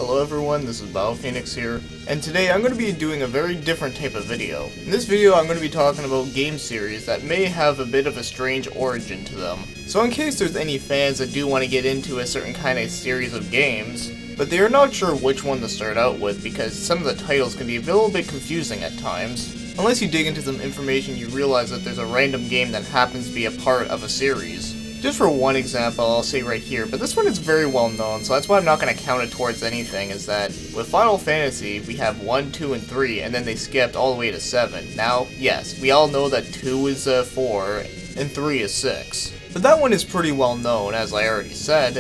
Hello everyone, this is Phoenix here, and today I'm going to be doing a very different type of video. In this video I'm going to be talking about game series that may have a bit of a strange origin to them. So in case there's any fans that do want to get into a certain kind of series of games, but they are not sure which one to start out with because some of the titles can be a little bit confusing at times. Unless you dig into some information, you realize that there's a random game that happens to be a part of a series. Just for one example, I'll say right here, but this one is very well known, so that's why I'm not going to count it towards anything, is that with Final Fantasy, we have 1, 2, and 3, and then they skipped all the way to 7. Now, yes, we all know that 2 is 4, and 3 is 6. But that one is pretty well known, as I already said.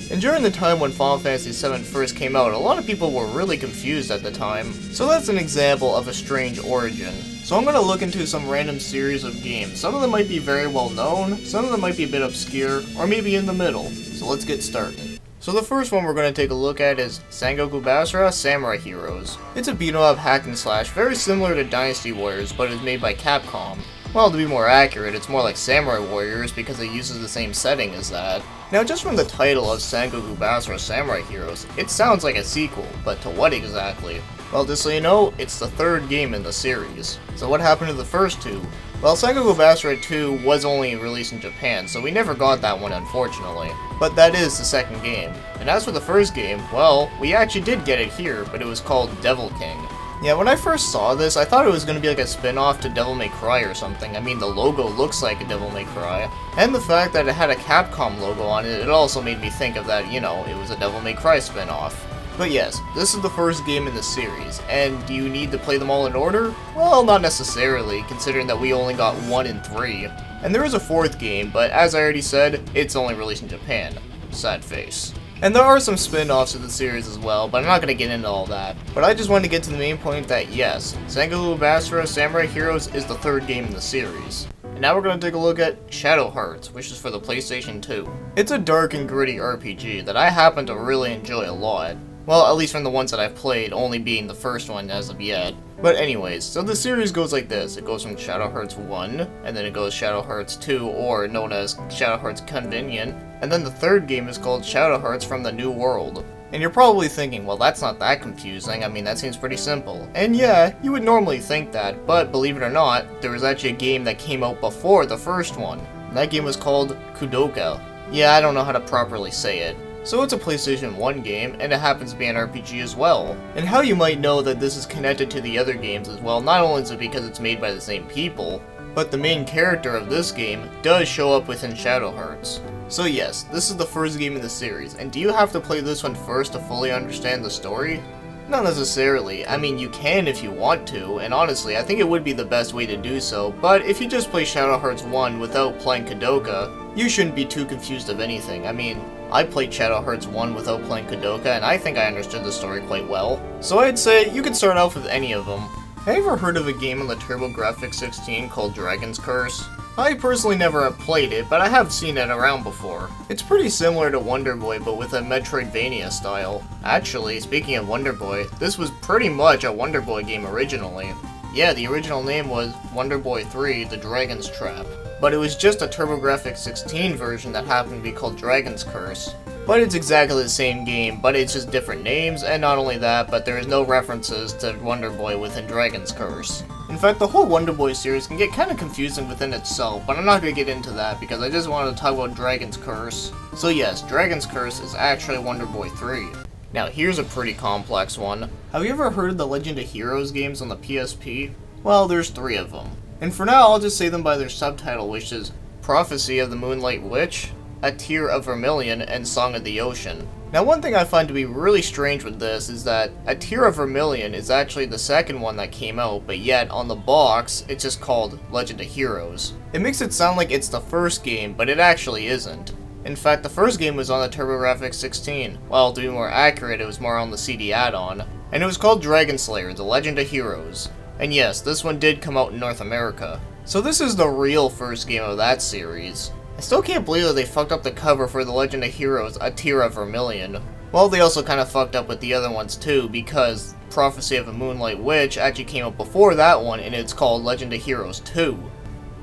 And during the time when Final Fantasy VII first came out, a lot of people were really confused at the time. So that's an example of a strange origin. So I'm going to look into some random series of games. Some of them might be very well known, some of them might be a bit obscure, or maybe in the middle. So let's get started. So the first one we're going to take a look at is Sengoku Basara Samurai Heroes. It's a beat-em-up hack and slash, very similar to Dynasty Warriors, but is made by Capcom. Well, to be more accurate, it's more like Samurai Warriors because it uses the same setting as that. Now, just from the title of Sengoku Basara Samurai Heroes, it sounds like a sequel, but to what exactly? Well, just so you know, it's the third game in the series. So what happened to the first two? Well, Sengoku Basara 2 was only released in Japan, so we never got that one unfortunately. But that is the second game. And as for the first game, well, we actually did get it here, but it was called Devil King. Yeah, when I first saw this, I thought it was going to be like a spin-off to Devil May Cry or something. I mean, the logo looks like a Devil May Cry. And the fact that it had a Capcom logo on it, it also made me think of that, you know, it was a Devil May Cry spin-off. But yes, this is the first game in the series, and do you need to play them all in order? Well, not necessarily, considering that we only got 1 and 3. And there is a fourth game, but as I already said, it's only released in Japan. Sad face. And there are some spin-offs of the series as well, but I'm not going to get into all that. But I just wanted to get to the main point that yes, Sengoku Basara Samurai Heroes is the third game in the series. And now we're going to take a look at Shadow Hearts, which is for the PlayStation 2. It's a dark and gritty RPG that I happen to really enjoy a lot. Well, at least from the ones that I've played, only being the first one as of yet. But anyways, so the series goes like this. It goes from Shadow Hearts 1, and then it goes Shadow Hearts 2, or known as Shadow Hearts Convenient, and then the third game is called Shadow Hearts from the New World. And you're probably thinking, well, that's not that confusing, I mean, that seems pretty simple. And yeah, you would normally think that, but believe it or not, there was actually a game that came out before the first one. And that game was called Kudoka. Yeah, I don't know how to properly say it. So it's a PlayStation 1 game, and it happens to be an RPG as well. And how you might know that this is connected to the other games as well, not only is it because it's made by the same people, but the main character of this game does show up within Shadow Hearts. So yes, this is the first game in the series, and do you have to play this one first to fully understand the story? Not necessarily. I mean, you can if you want to, and honestly, I think it would be the best way to do so, but if you just play Shadow Hearts 1 without playing Kudoka, you shouldn't be too confused of anything. I mean, I played Shadow Hearts 1 without playing Kudoka, and I think I understood the story quite well. So I'd say you could start off with any of them. Have you ever heard of a game on the TurboGrafx 16 called Dragon's Curse? I personally never have played it, but I have seen it around before. It's pretty similar to Wonder Boy, but with a Metroidvania style. Actually, speaking of Wonder Boy, this was pretty much a Wonder Boy game originally. Yeah, the original name was Wonder Boy 3: The Dragon's Trap. But it was just a TurboGrafx 16 version that happened to be called Dragon's Curse. But it's exactly the same game, but it's just different names, and not only that, but there is no references to Wonder Boy within Dragon's Curse. In fact, the whole Wonder Boy series can get kind of confusing within itself, but I'm not going to get into that because I just wanted to talk about Dragon's Curse. So yes, Dragon's Curse is actually Wonder Boy 3. Now here's a pretty complex one. Have you ever heard of the Legend of Heroes games on the PSP? Well, there's 3 of them. And for now, I'll just say them by their subtitle, which is Prophecy of the Moonlight Witch, A Tear of Vermilion, and Song of the Ocean. Now one thing I find to be really strange with this is that A Tear of Vermilion is actually the second one that came out, but yet on the box, it's just called Legend of Heroes. It makes it sound like it's the first game, but it actually isn't. In fact, the first game was on the TurboGrafx 16. Well, to be more accurate, it was more on the CD add-on. And it was called Dragon Slayer: The Legend of Heroes. And yes, this one did come out in North America. So this is the real first game of that series. I still can't believe that they fucked up the cover for The Legend of Heroes: A Tear of Vermilion. Well, they also kind of fucked up with the other ones too, because Prophecy of a Moonlight Witch actually came out before that one, and it's called Legend of Heroes 2.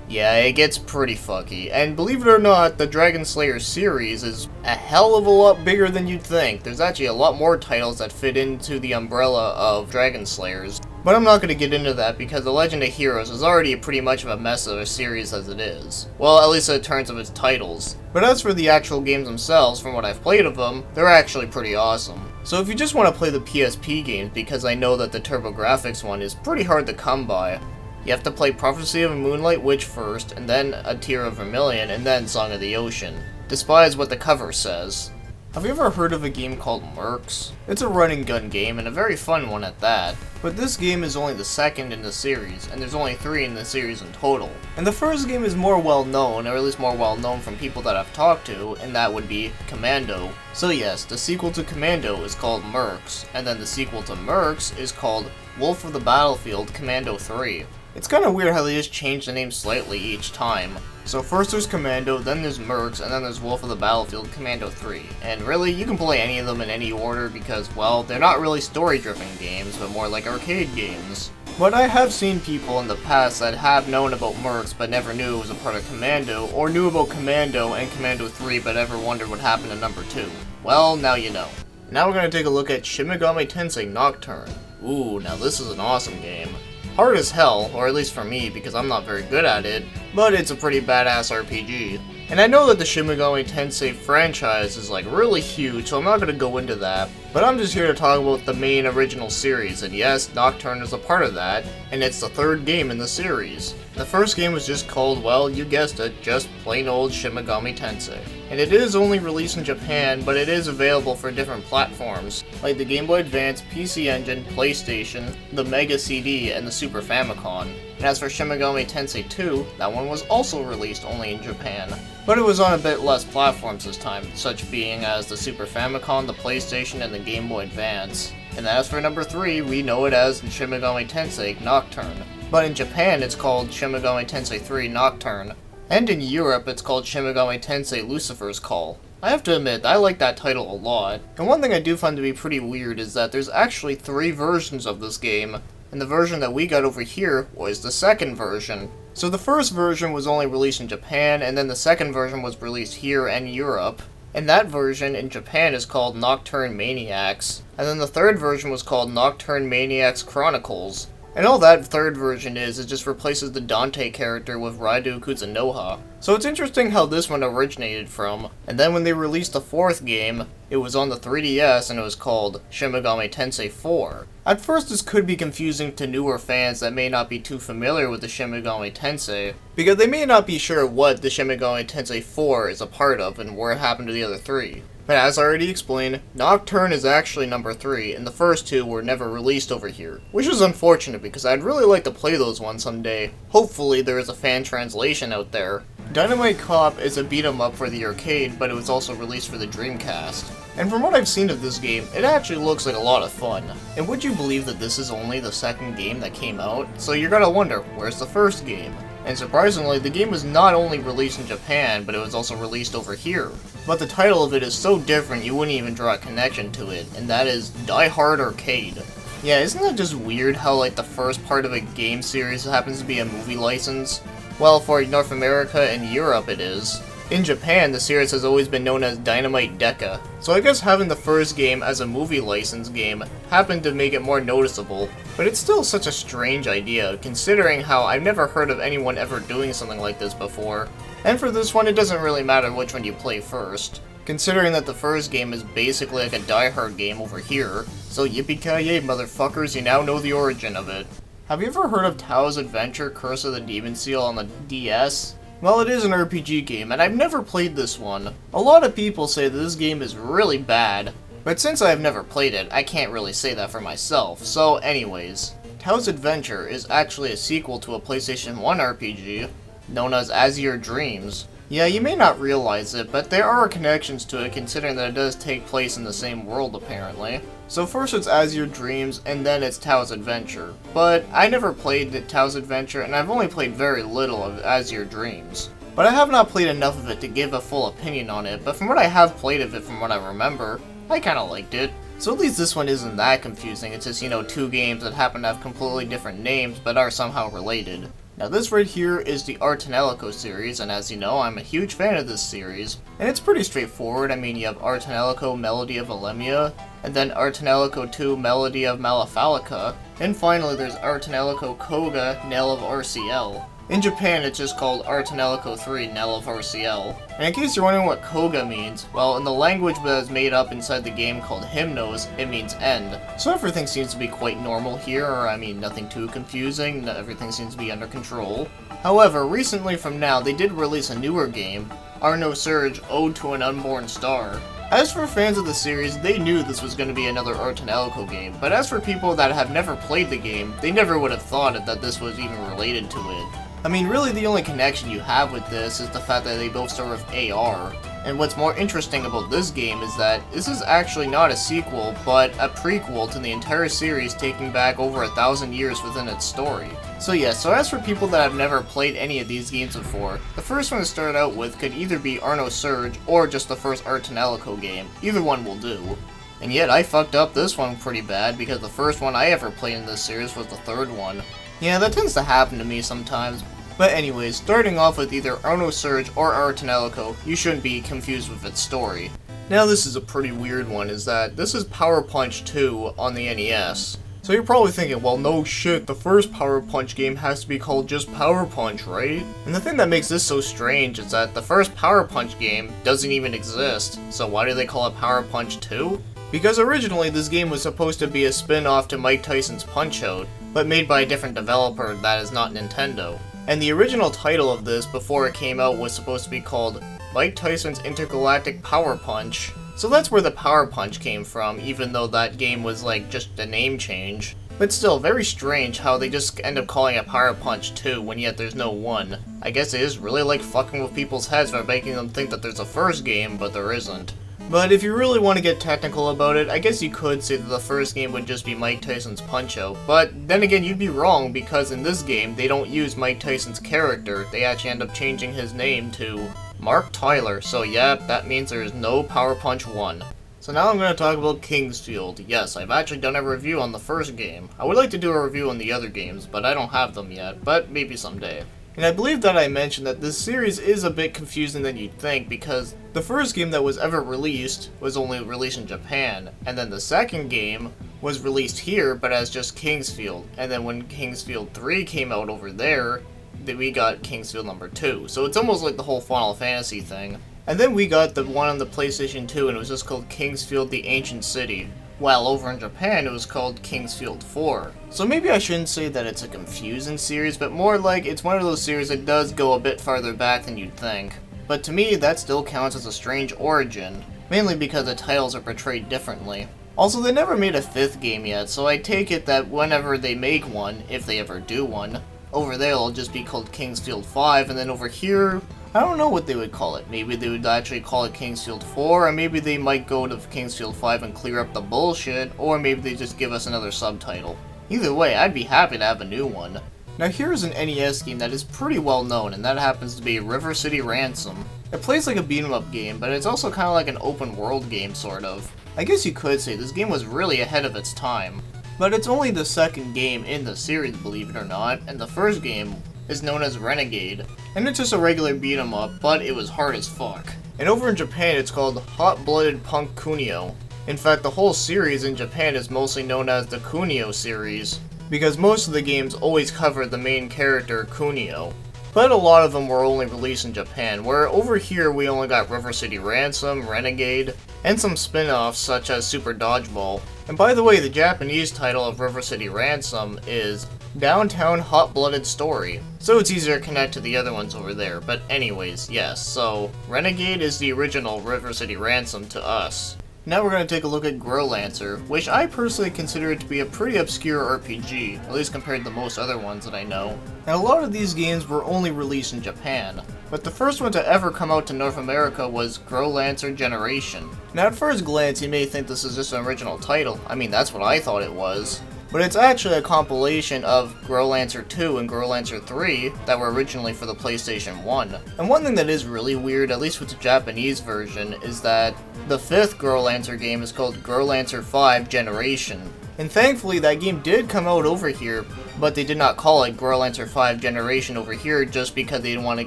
Yeah, it gets pretty fucky, and believe it or not, the Dragon Slayer series is a hell of a lot bigger than you'd think. There's actually a lot more titles that fit into the umbrella of Dragon Slayers, but I'm not going to get into that because the Legend of Heroes is already pretty much of a mess of a series as it is. Well, at least in terms of its titles. But as for the actual games themselves, from what I've played of them, they're actually pretty awesome. So if you just want to play the PSP games, because I know that the TurboGrafx one is pretty hard to come by, you have to play Prophecy of a Moonlight Witch first, and then A Tear of Vermilion, and then Song of the Ocean. Despise what the cover says. Have you ever heard of a game called Mercs? It's a run and gun game, and a very fun one at that. But this game is only the second in the series, and there's only 3 in the series in total. And the first game is more well known, or at least more well known from people that I've talked to, and that would be Commando. So yes, the sequel to Commando is called Mercs, and then the sequel to Mercs is called Wolf of the Battlefield Commando 3. It's kinda weird how they just change the name slightly each time. So first there's Commando, then there's Mercs, and then there's Wolf of the Battlefield Commando 3. And really, you can play any of them in any order because, well, they're not really story-driven games, but more like arcade games. But I have seen people in the past that have known about Mercs but never knew it was a part of Commando, or knew about Commando and Commando 3 but ever wondered what happened to number 2. Well, now you know. Now we're gonna take a look at Shin Megami Tensei Nocturne. Ooh, now this is an awesome game. Hard as hell, or at least for me, because I'm not very good at it, but it's a pretty badass RPG. And I know that the Shin Megami Tensei franchise is like really huge, so I'm not going to go into that, but I'm just here to talk about the main original series, and yes, Nocturne is a part of that, and it's the 3rd game in the series. The first game was just called, well, you guessed it, just plain old Shin Megami Tensei. And it is only released in Japan, but it is available for different platforms, like the Game Boy Advance, PC Engine, PlayStation, the Mega CD, and the Super Famicom. And as for Shin Megami Tensei 2, that one was also released only in Japan. But it was on a bit less platforms this time, such being as the Super Famicom, the PlayStation, and the Game Boy Advance. And as for number 3, we know it as Shin Megami Tensei Nocturne. But in Japan it's called Shin Megami Tensei 3 Nocturne. And in Europe, it's called Shin Megami Tensei Lucifer's Call. I have to admit, I like that title a lot. And one thing I do find to be pretty weird is that there's actually 3 versions of this game, and the version that we got over here was the second version. So the first version was only released in Japan, and then the second version was released here and Europe. And that version in Japan is called Nocturne Maniacs, and then the third version was called Nocturne Maniacs Chronicles. And all that third version is, it just replaces the Dante character with Raidu Kuzunoha. So it's interesting how this one originated from. And then when they released the 4th game, it was on the 3DS and it was called Shin Megami Tensei 4. At first this could be confusing to newer fans that may not be too familiar with the Shin Megami Tensei, because they may not be sure what the Shin Megami Tensei 4 is a part of and where it happened to the other 3. But as I already explained, Nocturne is actually number 3, and the first 2 were never released over here. Which is unfortunate, because I'd really like to play those ones someday. Hopefully there is a fan translation out there. Dynamite Cloth is a beat 'em up for the arcade, but it was also released for the Dreamcast. And from what I've seen of this game, it actually looks like a lot of fun. And would you believe that this is only the second game that came out? So you're gonna wonder, where's the first game? And surprisingly, the game was not only released in Japan, but it was also released over here. But the title of it is so different you wouldn't even draw a connection to it, and that is Die Hard Arcade. Yeah, isn't that just weird how like the first part of a game series happens to be a movie license? Well, for North America and Europe it is. In Japan, the series has always been known as Dynamite Deca, so I guess having the first game as a movie license game happened to make it more noticeable. But it's still such a strange idea, considering how I've never heard of anyone ever doing something like this before. And for this one, it doesn't really matter which one you play first, considering that the first game is basically like a Die Hard game over here. So yippee-ki-yay, motherfuckers, you now know the origin of it. Have you ever heard of Taos Adventure, Curse of the Demon Seal on the DS? Well, it is an RPG game, and I've never played this one. A lot of people say that this game is really bad, but since I've never played it, I can't really say that for myself. So anyways, Taos Adventure is actually a sequel to a PlayStation 1 RPG known as Your Dreams. Yeah, you may not realize it, but there are connections to it considering that it does take place in the same world apparently. So first it's Your Dreams, and then it's Taos Adventure. But I never played the Taos Adventure, and I've only played very little of Your Dreams. But I have not played enough of it to give a full opinion on it, but from what I have played of it from what I remember, I kinda liked it. So at least this one isn't that confusing, it's just, 2 games that happen to have completely different names, but are somehow related. Now this right here is the Artanelico series, and as you know, I'm a huge fan of this series. And it's pretty straightforward. I mean, you have Artanelico, Melody of Alemia, and then Artanelico 2, Melody of Malafalica, and finally there's Artanelico Koga, Knell of RCL. In Japan, it's just called Artanelico 3, Knell of RCL. And in case you're wondering what Koga means, well, in the language that is made up inside the game called Hymnos, it means end. So everything seems to be quite normal here, or I mean, nothing too confusing, everything seems to be under control. However, recently from now, they did release a newer game, Arno Surge Ode to an Unborn Star. As for fans of the series, they knew this was going to be another Artanelico game, but as for people that have never played the game, they never would have thought that this was even related to it. I mean, really the only connection you have with this is the fact that they both start with AR. And what's more interesting about this game is that this is actually not a sequel, but a prequel to the entire series taking back over 1,000 years within its story. So as for people that have never played any of these games before, the first one to start out with could either be Arno Surge or just the first Artanelico game. Either one will do. And yet I fucked up this one pretty bad because the first one I ever played in this series was the third one. Yeah, that tends to happen to me sometimes. But anyways, starting off with either Arno Surge or Artanelico, you shouldn't be confused with its story. Now this is a pretty weird one, is that this is Power Punch 2 on the NES. So you're probably thinking, well no shit, the first Power Punch game has to be called just Power Punch, right? And the thing that makes this so strange is that the first Power Punch game doesn't even exist, so why do they call it Power Punch 2? Because originally this game was supposed to be a spin-off to Mike Tyson's Punch-Out, but made by a different developer that is not Nintendo. And the original title of this before it came out was supposed to be called Mike Tyson's Intergalactic Power Punch. So that's where the Power Punch came from, even though that game was like just a name change. But still, very strange how they just end up calling it Power Punch 2 when yet there's no 1. I guess it is really like fucking with people's heads by making them think that there's a first game, but there isn't. But if you really want to get technical about it, I guess you could say that the first game would just be Mike Tyson's Punch-Out. But then again, you'd be wrong, because in this game, they don't use Mike Tyson's character. They actually end up changing his name to Mark Tyler. So yeah, that means there is no Power Punch 1. So now I'm going to talk about Kingsfield. Yes, I've actually done a review on the first game. I would like to do a review on the other games, but I don't have them yet, but maybe someday. And I believe that I mentioned that this series is a bit confusing than you'd think, because the first game that was ever released was only released in Japan, and then the second game was released here but as just Kingsfield, and then when Kingsfield 3 came out over there, we got Kingsfield number 2. So it's almost like the whole Final Fantasy thing. And then we got the one on the PlayStation 2 and it was just called Kingsfield the Ancient City. While over in Japan, it was called Kingsfield 4. So maybe I shouldn't say that it's a confusing series, but more like it's one of those series that does go a bit farther back than you'd think. But to me, that still counts as a strange origin, mainly because the titles are portrayed differently. Also, they never made a 5th game yet, so I take it that whenever they make one, if they ever do one, over there it'll just be called Kingsfield 5, and then over here, I don't know what they would call it. Maybe they would actually call it Kingsfield 4, or maybe they might go to Kingsfield 5 and clear up the bullshit, or maybe they just give us another subtitle. Either way, I'd be happy to have a new one. Now here's an NES game that is pretty well known, and that happens to be River City Ransom. It plays like a beat-em-up game, but it's also kind of like an open world game, sort of. I guess you could say this game was really ahead of its time. But it's only the second game in the series, believe it or not, and the first game is known as Renegade. And it's just a regular beat 'em up, but it was hard as fuck. And over in Japan it's called Hot-Blooded Punk Kunio. In fact, the whole series in Japan is mostly known as the Kunio series, because most of the games always cover the main character, Kunio. But a lot of them were only released in Japan, where over here we only got River City Ransom, Renegade, and some spin-offs such as Super Dodgeball. And by the way, the Japanese title of River City Ransom is Downtown Hot-Blooded Story, so it's easier to connect to the other ones over there. But anyways, yes, so Renegade is the original River City Ransom to us. Now we're going to take a look at Growlancer, which I personally consider it to be a pretty obscure RPG, at least compared to most other ones that I know. And a lot of these games were only released in Japan, but the first one to ever come out to North America was Growlancer Generation. Now at first glance you may think this is just an original title, I mean that's what I thought it was. But it's actually a compilation of Growlancer 2 and Growlancer 3 that were originally for the PlayStation 1. And one thing that is really weird, at least with the Japanese version, is that the 5th Growlancer game is called Growlancer 5 Generation. And thankfully that game did come out over here, but they did not call it Growlancer 5 Generation over here just because they didn't want to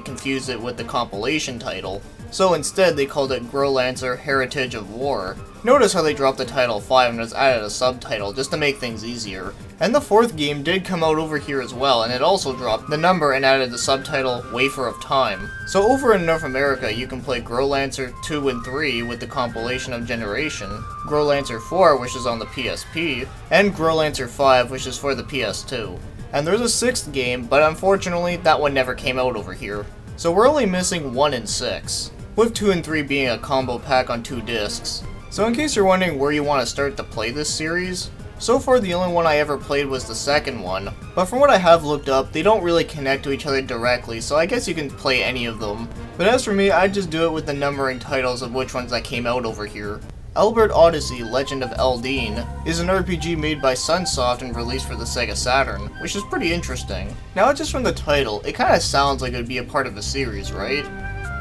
confuse it with the compilation title. So instead they called it Growlancer Heritage of War. Notice how they dropped the title 5 and just added a subtitle just to make things easier. And the 4th game did come out over here as well, and it also dropped the number and added the subtitle Wafer of Time. So over in North America you can play Growlancer 2 and 3 with the compilation of Generation, Growlancer 4 which is on the PSP, and Growlancer 5 which is for the PS2. And there's a 6th game, but unfortunately that one never came out over here. So we're only missing 1 and 6, with 2 and 3 being a combo pack on 2 discs. So in case you're wondering where you want to start to play this series, so far the only one I ever played was the second one, but from what I have looked up, they don't really connect to each other directly, so I guess you can play any of them. But as for me, I just do it with the numbering titles of which ones that came out over here. Albert Odyssey Legend of Eldine is an RPG made by Sunsoft and released for the Sega Saturn, which is pretty interesting. Now just from the title, it kinda sounds like it would be a part of a series, right?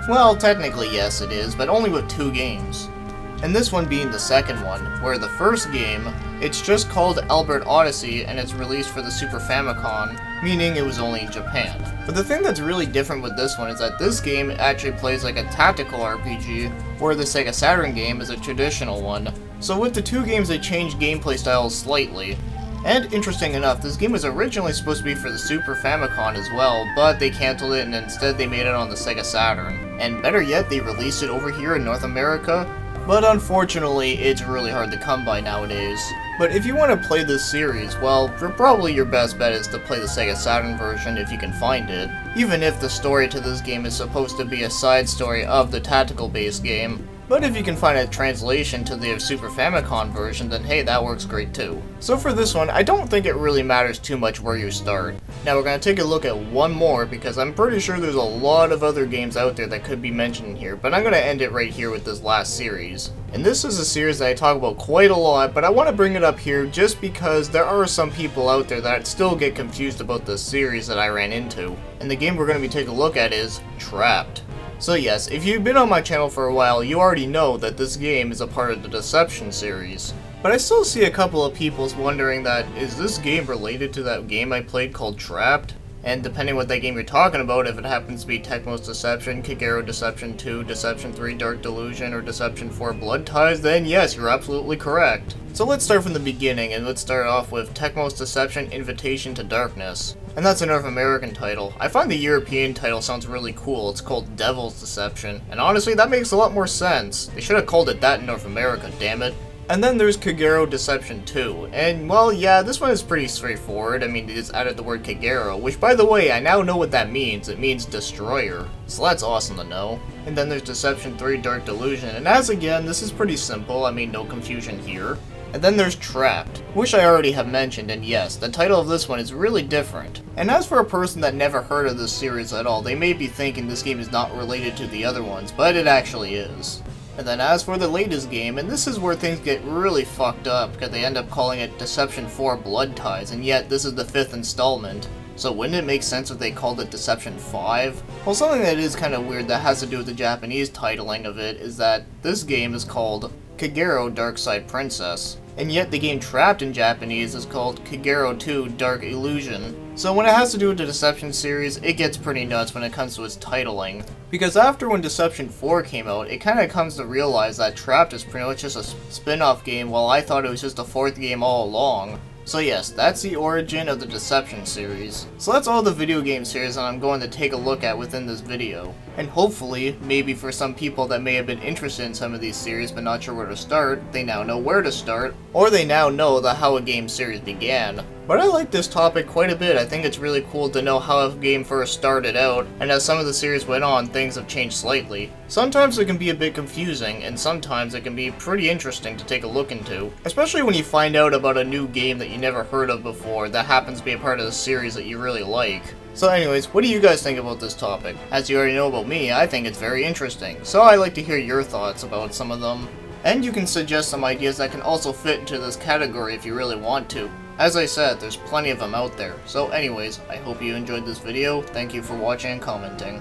Well, technically yes it is, but only with 2 games. And this one being the second one, where the first game, it's just called Albert Odyssey and it's released for the Super Famicom, meaning it was only in Japan. But the thing that's really different with this one is that this game actually plays like a tactical RPG, where the Sega Saturn game is a traditional one. So with the 2 games they changed gameplay styles slightly. And interesting enough, this game was originally supposed to be for the Super Famicom as well, but they canceled it and instead they made it on the Sega Saturn. And better yet, they released it over here in North America, but unfortunately, it's really hard to come by nowadays. But if you want to play this series, well, probably your best bet is to play the Sega Saturn version if you can find it, even if the story to this game is supposed to be a side story of the tactical-based game. But if you can find a translation to the Super Famicom version, then hey, that works great too. So for this one, I don't think it really matters too much where you start. Now we're going to take a look at one more, because I'm pretty sure there's a lot of other games out there that could be mentioned here, but I'm going to end it right here with this last series. And this is a series that I talk about quite a lot, but I want to bring it up here just because there are some people out there that still get confused about this series that I ran into. And the game we're going to be taking a look at is Trapped. So yes, if you've been on my channel for a while, you already know that this game is a part of the Deception series. But I still see a couple of people wondering that, is this game related to that game I played called Trapped? And depending what that game you're talking about, if it happens to be Tecmo's Deception, Kagero Deception 2, Deception 3 Dark Delusion, or Deception 4 Blood Ties, then yes, you're absolutely correct. So let's start from the beginning, and let's start off with Tecmo's Deception Invitation to Darkness. And that's a North American title. I find the European title sounds really cool. It's called Devil's Deception, and honestly that makes a lot more sense. They should have called it that in North America, damn it. And then there's Kagero Deception 2, and well yeah, this one is pretty straightforward. I mean, they just added the word Kagero, which by the way, I now know what that means. It means destroyer, so that's awesome to know. And then there's Deception 3 Dark Delusion, and as again, this is pretty simple, I mean no confusion here. And then there's Trapped, which I already have mentioned, and yes, the title of this one is really different. And as for a person that never heard of this series at all, they may be thinking this game is not related to the other ones, but it actually is. And then as for the latest game, and this is where things get really fucked up, because they end up calling it Deception 4 Blood Ties, and yet this is the 5th installment. So wouldn't it make sense if they called it Deception 5? Well, something that is kind of weird that has to do with the Japanese titling of it is that this game is called Kagero Dark Side Princess, and yet the game Trapped in Japanese is called Kagero 2 Dark Illusion. So when it has to do with the Deception series, it gets pretty nuts when it comes to its titling. Because after when Deception 4 came out, it kinda comes to realize that Trapped is pretty much just a spin-off game, while I thought it was just a 4th game all along. So yes, that's the origin of the Deception series. So that's all the video game series that I'm going to take a look at within this video. And hopefully, maybe for some people that may have been interested in some of these series but not sure where to start, they now know where to start, or they now know how a game series began. But I like this topic quite a bit. I think it's really cool to know how a game first started out, and as some of the series went on, things have changed slightly. Sometimes it can be a bit confusing, and sometimes it can be pretty interesting to take a look into, especially when you find out about a new game that you never heard of before that happens to be a part of the series that you really like. So anyways, what do you guys think about this topic? As you already know about me, I think it's very interesting, so I'd like to hear your thoughts about some of them. And you can suggest some ideas that can also fit into this category if you really want to. As I said, there's plenty of them out there. So anyways, I hope you enjoyed this video. Thank you for watching and commenting.